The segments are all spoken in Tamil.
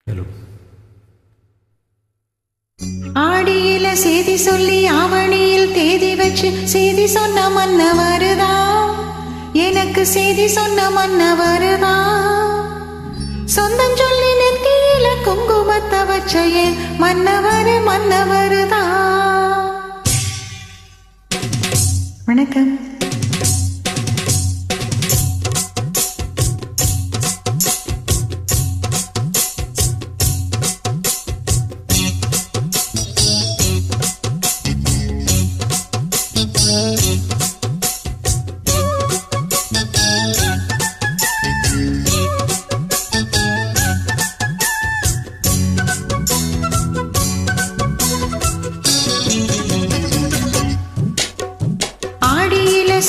ஹலோ. ஆடியில செய்தி சொல்லி ஆவணியில் தேதி வச்சு செய்தி சொன்ன மன்ன வருதா, எனக்கு செய்தி சொன்ன மன்ன வருதா. சொந்தம் சொல்லி நெத்தியில குங்குமத்தை வச்சையே மன்னவரு மன்னவருதா. வணக்கம்.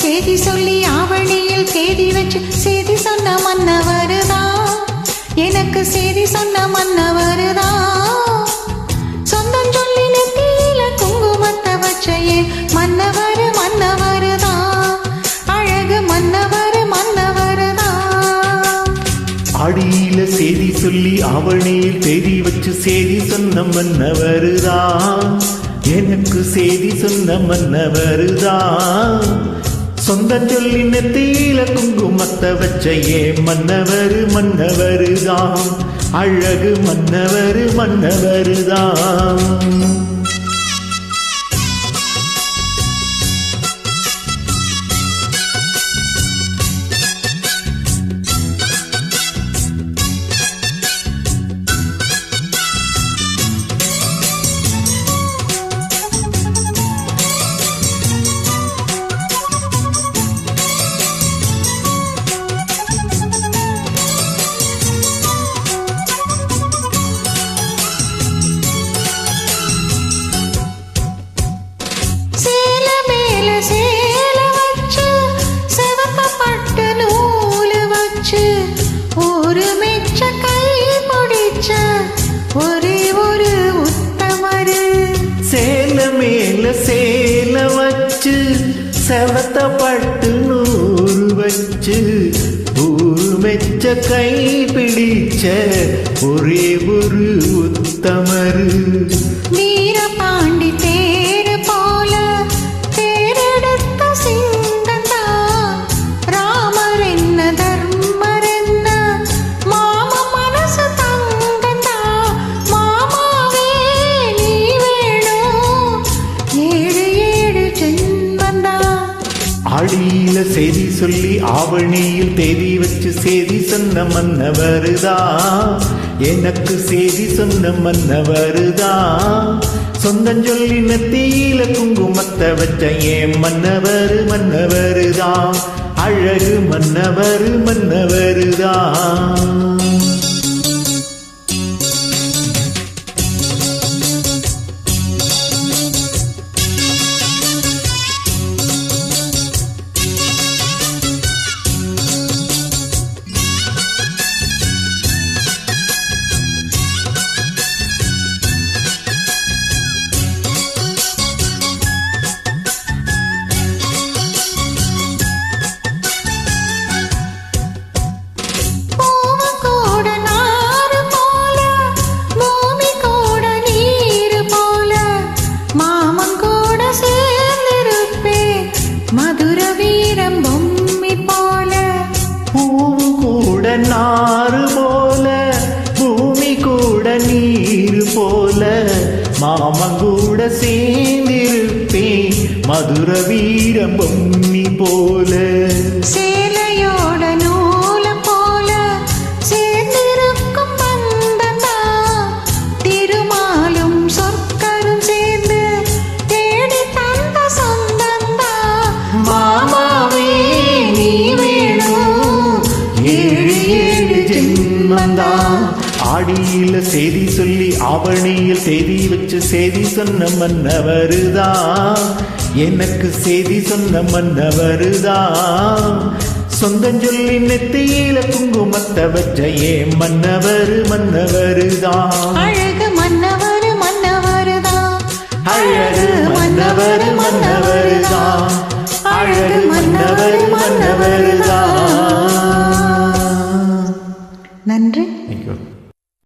செய்தி சொல்லி ஆவணியில் தேதி வச்சு செய்தி சொன்ன மன்ன வருதா, எனக்கு செய்தி சொன்ன மன்ன வருதா. சொந்தம் சொல்லி நெத்தியில குங்குமத்தை வச்சையே மன்னவரு மன்னவருதா, அழகு மன்னவரு மன்னவருதா. ஆடியில செய்தி சொல்லி ஆவணியில் தேதி வச்சு செய்தி சொன்ன மன்ன வருதா, எனக்கு செய்தி சொன்ன மன்ன வருதா. சொந்தம் சொல்லி நெத்தியில குங்குமத்தை வச்சையே மன்னவரு மன்னவருதான், அழகு மன்னவரு மன்னவருதான். ஒரு மெச்ச கை முடிச்ச ஒரே ஒரு உத்தமரு, சேல மேல சேல வச்சு செவத்த பட்டு நூறு வச்சு ஒரு மெச்ச கை பிடிச்ச ஒரே ஒரு உத்தமரு. வீரபாண்டி தேரு போல தேரெடுத்த சிங்கந்தா, ராமர் என்ன தர்மர் என்ன மாம மனசு தங்கந்தா. மாமாவே நீ வேணும் ஏழு ஏழு ஜென்மந்தா. ஆடியில செய்தி சொல்லி ஆவணியில் தேதி வச்சு செய்தி சொன்ன மன்ன வருதா, எனக்கு செய்தி சொன்ன மன்ன வருதா. சொந்தம் சொல்லி நெத்தியில குங்குமத்தை வச்ச ஏன் மன்னவரு மன்னவருதா, அழகு மன்னவரு மன்னவருதா. நாறு போல பூமி கூட நீர் போல மாமங்கூட சேர்ந்திருப்பேன் மதுர வீரம் பொம்மி போல. சேலையோட நூல போல சேர்ந்திருக்கும் பந்தந்தா, திருமாலும் சொற்கரும் சேர்ந்து தேடி தந்த சொந்தந்தா. மாமாவே நீ வேணும் ஏழு ஏழு ஜென்மந்தா. ஆடியில செய்தி சொல்லி ஆவணியில் தேதி வச்சு செய்தி சொன்ன மன்ன வருதா, எனக்கு செய்தி சொன்ன மன்ன வருதா. சொந்தம் சொல்லி நெத்தியில குங்குமத்தை வச்ச ஏன் மன்னவரு மன்னவருதா, அழகு மன்னவரு மன்னவருதா, அழகு மன்னவரு மன்னவருதா, அழகு மன்னவரு மன்னவருதா. நன்றி. Thank you.